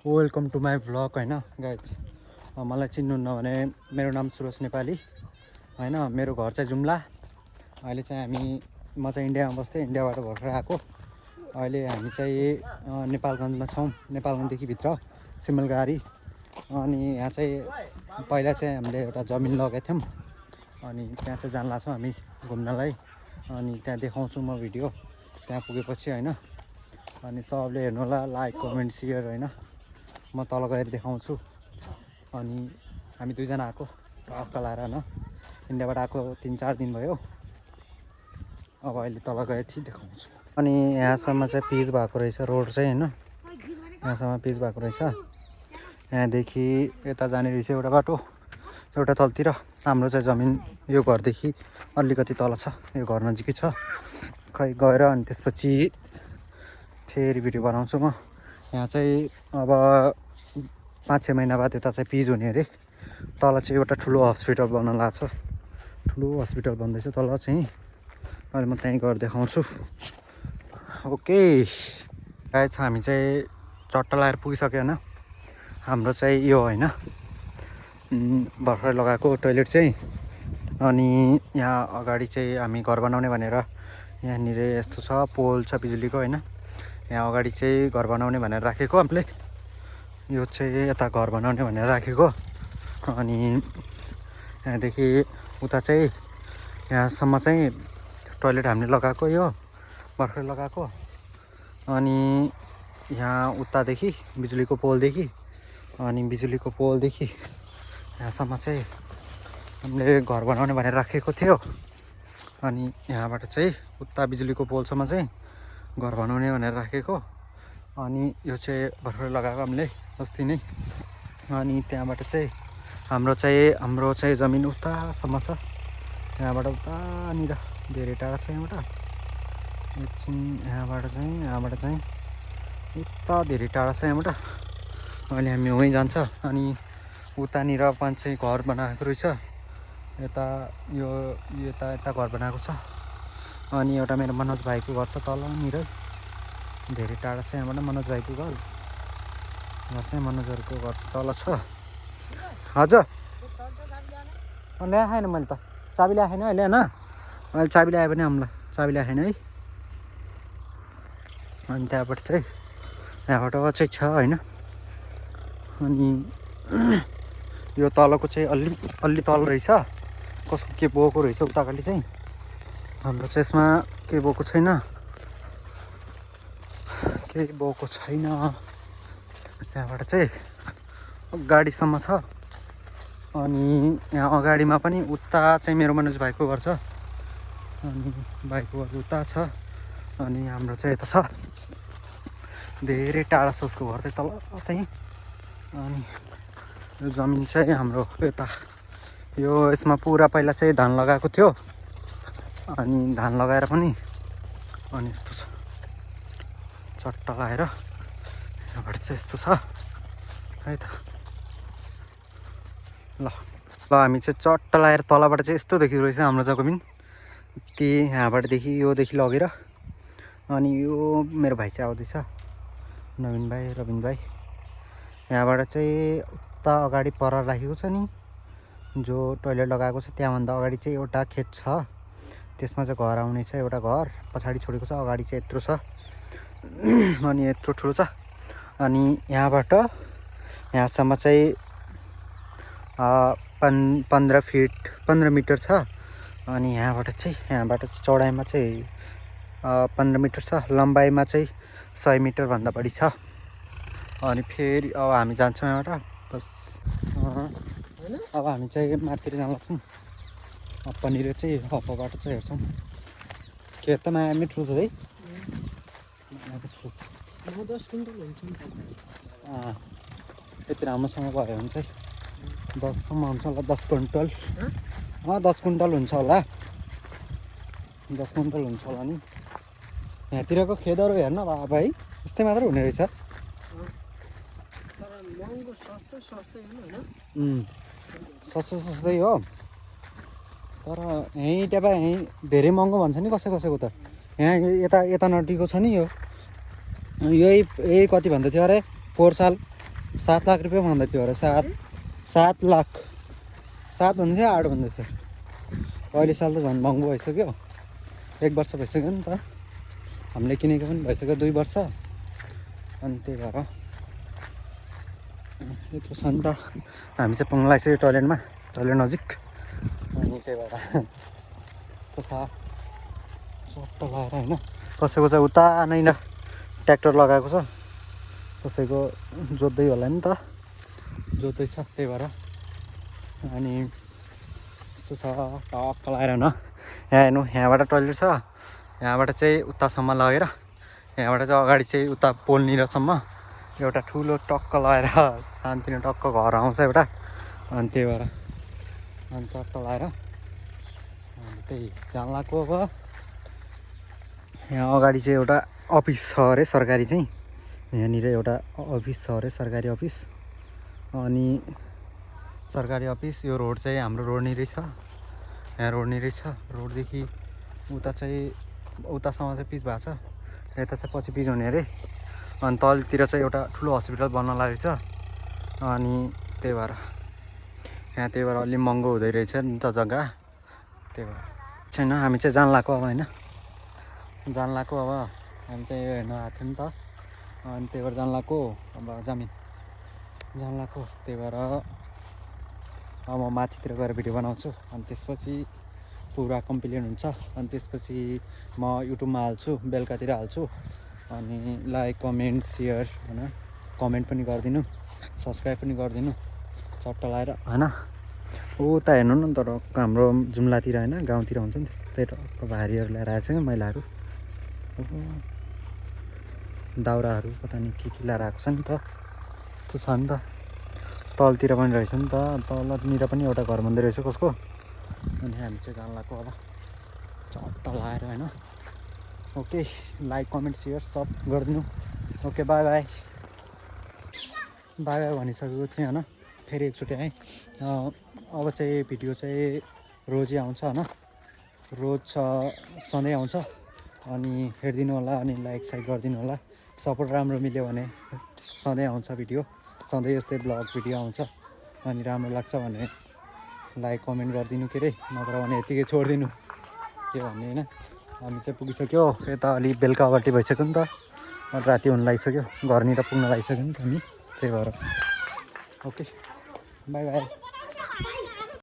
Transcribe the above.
Welcome to my vlog होइन guys. मलाई चिन्नुहुन्न भने मेरो नाम सुरज नेपाली होइन। मेरो घर चाहिँ जुम्ला। अहिले चाहिँ म चाहिँ इन्डियामा बस्थेँ, इन्डियाबाट भर्खर आएको। अहिले हामी चाहिँ नेपालगञ्जमा छौँ, नेपालगञ्जदेखि भित्र सिमलगारी। अनि यहाँ चाहिँ पहिला चाहिँ हामीले एउटा जमिन लगेको थियौँ, अनि त्यहाँ चाहिँ जान लाग्छौँ हामी घुम्नलाई। अनि त्यहाँ देखाउँछु म भिडियो त्यहाँ पुगेपछि होइन। अनि सबले हेर्नु होला, लाइक कमेन्ट सेयर होइन। म तल गएर देखाउँछु। अनि हामी दुईजना आएको अक्का लाएर होइन, इन्डियाबाट आएको 3-4 दिन भयो। अब अहिले तल गए थिएँ देखाउँछु। अनि यहाँसम्म चाहिँ पिच भएको रहेछ रोड चाहिँ होइन, यहाँसम्म पिच भएको रहेछ। यहाँदेखि यता जाने रहेछ एउटा बाटो, एउटा तलतिर। हाम्रो चाहिँ जमिन यो घरदेखि अलिकति तल छ, यो घर नजिकै छ। खै गएर अनि त्यसपछि फेरि भिडियो बनाउँछु म। यहाँ चाहिँ अब 5-6 महिना बाद यता चाहिँ पिच हुने अरे। तल चाहिँ एउटा ठुलो हस्पिटल बन्न लाग्छ, ठुलो हस्पिटल बन्दैछ तल चाहिँ। अहिले म त्यहीँ गएर देखाउँछु। ओके गाइस, हामी चाहिँ चट्टा लगाएर पुगिसक्यो होइन। हाम्रो चाहिँ यो होइन भर्खर लगाएको टोइलेट चाहिँ। अनि यहाँ अगाडि चाहिँ हामी घर बनाउने भनेर यहाँनिर यस्तो छ, पोल छ बिजुलीको होइन। यहाँ अगाडि चाहिँ घर बनाउने भनेर राखेको हामीले। यो चाहिँ यता घर बनाउने भनेर राखेको। अनि यहाँदेखि उता चाहिँ यहाँसम्म चाहिँ टोइलेट हामीले लगाएको, यो भर्खर लगाएको। अनि यहाँ उतादेखि बिजुलीको पोलदेखि, अनि बिजुलीको पोलदेखि यहाँसम्म चाहिँ हामीले घर बनाउने भनेर राखेको थियो। अनि यहाँबाट चाहिँ उता बिजुलीको पोलसम्म चाहिँ घर बनाउने भनेर राखेको। अनि यो चाहिँ भर्खर लगाएको हामीले अस्ति नै। अनि त्यहाँबाट चाहिँ हाम्रो चाहिँ जमिन उतासम्म छ, यहाँबाट उतानिर धेरै टाढा छ। यहाँबाट एकछिन यहाँबाट चाहिँ उता धेरै टाढा छ यहाँबाट। अहिले हामी वहीँ जान्छ। अनि उतानिर पनि चाहिँ घर बनाएको रहेछ, यता यो यता घर बनाएको छ। अनि एउटा मेरो मनोज भाइको घर छ तलनिर, धेरै टाढा छ यहाँबाट मनोज भाइको घर चाहिँ। मनोजहरूको घर चाहिँ तल छ। हजुर ल्याए छैन मैले त, चाबी ल्याएको छैन अहिले होइन। अहिले चाबी ल्यायो भने हामीलाई चाबी ल्याएको छैन है। अनि त्यहाँबाट चाहिँ छ होइन। अनि यो तलको चाहिँ अलि तल रहेछ, कसको के बोको रहेछ उतापट्टि चाहिँ। हाम्रो चाहिँ यसमा केही बोको छैन, केही बोको छैन। त्यहाँबाट चाहिँ गाडीसम्म छ। अनि यहाँ अगाडिमा पनि उता चाहिँ मेरो मनोज भाइको घर छ, अनि भाइको घर उता छ। अनि हाम्रो चाहिँ यता छ, धेरै टाढा छ उसको घर चाहिँ तल चाहिँ। अनि यो जमिन चाहिँ हाम्रो यता यो यसमा पुरा पहिला चाहिँ धान लगाएको थियो। अनि धान लगाएर पनि अनि यस्तो छ, चट्टा लगाएर यहाँबाट चाहिँ यस्तो छ है त। ल हामी चाहिँ चट्टा लगाएर तलबाट चाहिँ यस्तो देखिँदो रहेछ हाम्रो जमिन। यहाँबाटदेखि योदेखि लगेर अनि यो मेरो भाइ चाहिँ आउँदैछ, नवीन भाइ, रविन भाइ। यहाँबाट चाहिँ उता अगाडि पर राखेको छ नि, जो टोइलेट लगाएको छ त्यहाँभन्दा अगाडि चाहिँ एउटा खेत छ, त्यसमा चाहिँ घर आउने छ। एउटा घर पछाडि छोडेको छ, अगाडि चाहिँ यत्रो छ अनि यत्रो ठुलो छ। अनि यहाँबाट यहाँसम्म चाहिँ 15 मिटर छ। अनि यहाँबाट चौडाइमा चाहिँ 15 मिटर छ, लम्बाइमा चाहिँ 100 मिटरभन्दा बढी छ। अनि फेरि अब हामी जान्छौँ यहाँबाट बस। अब हामी चाहिँ माथितिर जान लाग्छौँ। पनिर चाहिँ हप्पाबाट चाहिँ हेर्छौँ। खेत त माया मिठो छ है, यति राम्रोसँग भयो भने चाहिँ 10सम्म हुन्छ होला, 10 कुइन्टल। 10 कुइन्टल हुन्छ होला, 10 कुइन्टल हुन्छ होला नि। यहाँतिरको खेतहरू हेर्न अब है, यस्तै मात्रै हुने रहेछ। सस्तै हो, तर यहीँ धेरै महँगो भन्छ नि कसैको त। यहाँ यता नटिको छ नि, यही कति भन्दै थियो अरे 4 साल 7 लाख रुपियाँ भन्दै थियो अरे 7 लाख 7 भन्दै थियो 8 भन्दै थियो अहिले साल त झन् महँगो भइसक्यो 1 वर्ष भइसक्यो नि त हामीले किनेको पनि भइसक्यो 2 वर्ष अनि त्यही भएर यत्रो छ नि त हामी चाहिँ पुग्न लाग्छ टोइलेटमा टोइलेट नजिक अनि त्यही भएर यस्तो छ चट्ट लगाएर होइन कसैको चाहिँ उता नै न ट्र्याक्टर लगाएको छ कसैको जोत्दै होला नि त जोत्दैछ त्यही भएर अनि यस्तो छ टक्क लगाएर न यहाँ हेर्नु यहाँबाट टोइलेट छ यहाँबाट चाहिँ उतासम्म लगेर यहाँबाट चाहिँ अगाडि चाहिँ उता पोलनिरसम्म एउटा ठुलो टक्क लगाएर शान्तिले टक्क घर आउँछ एउटा अनि त्यही भएर अनि चट्ट लगाएर अनि त्यही जान्लाको अब यहाँ अगाडि चाहिँ एउटा अफिस छ अरे सरकारी चाहिँ यहाँनिर एउटा अफिस छ अरे सरकारी अफिस अनि सरकारी अफिस यो रोड चाहिँ हाम्रो रोड नै रहेछ यहाँ रोड नै रहेछ रोडदेखि उता चाहिँ उतासम्म चाहिँ पिच भएको छ यता चाहिँ पछि पिच हुने अरे अनि तलतिर चाहिँ एउटा ठुलो हस्पिटल बन्न लागेको छ अनि त्यही भएर यहाँ त्यही भएर अलि महँगो हुँदै रहेछ नि त जग्गा त्यही भएर छैन हामी चाहिँ जान्लाको अब होइन जान्लाको अब हामी चाहिँ हेर्नु आएको थियो नि त अनि त्यही भएर जान्लाको अब जमिन जान्लाको त्यही भएर अब म माथितिर गएर भिडियो बनाउँछु अनि त्यसपछि पुरा कम्प्लिट हुन्छ अनि त्यसपछि म युट्युबमा हाल्छु बेलुकातिर हाल्छु अनि लाइक कमेन्ट सेयर होइन कमेन्ट पनि गरिदिनु सब्सक्राइब पनि गरिदिनु चट्ट लगाएर होइन उता हेर्नु न तर हाम्रो जुम्लातिर होइन गाउँतिर हुन्छ नि त्यस्तै टक्क भारीहरू ल्याएर आएको छ क्या मैलाहरू दाउराहरू पता नि के ल्याएर आएको छ नि त यस्तो छ नि त तलतिर पनि रहेछ नि त तलनिर पनि एउटा घर बन्दै रहेछ कसको अनि हामी चाहिँ जान्लाको अब चट्ट लगाएर होइन ओके लाइक कमेन्ट सेयर सब गरिदिनु okay by by by by भनिसकेको थिएँ होइन फेरि एकचोटि है अब चाहिँ भिडियो चाहिँ रोजै आउँछ होइन रोज सधैँ आउँछ अनि हेरिदिनु होला अनि लाइक साइक गरिदिनु होला सपोर्ट राम्रो मिल्यो भने सधैँ आउँछ भिडियो सधैँ यस्तै ब्लग भिडियो आउँछ अनि राम्रो लाग्छ भने लाइक कमेन्ट गरिदिनु के अरे नत्र भने यतिकै छोडिदिनु के भन्ने होइन हामी चाहिँ पुगिसक्यो यता अलि बेलुका अगाडि भइसक्यो नि त राति हुन लागिसक्यो घरनिर पुग्न लागिसक्यो नि त हामी त्यही भएर ओके बाई बाई